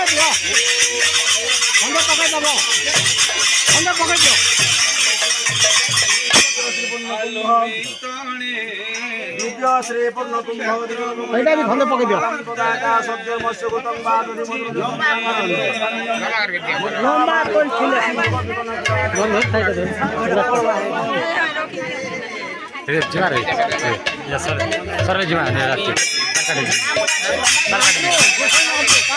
দিও বন্ধ পকাই দেব বন্ধ পকাই দিও দ্বিতীয় শ্রী পূর্ণ কুম্ভ এইটা আমি বন্ধ পকাই দিও পতাকা শব্দ মৎস্য গৌতম বাদরি লম্বা করে ছিলে বন্ধ সাইডে দেন Gimana? Ya, sorry gimana?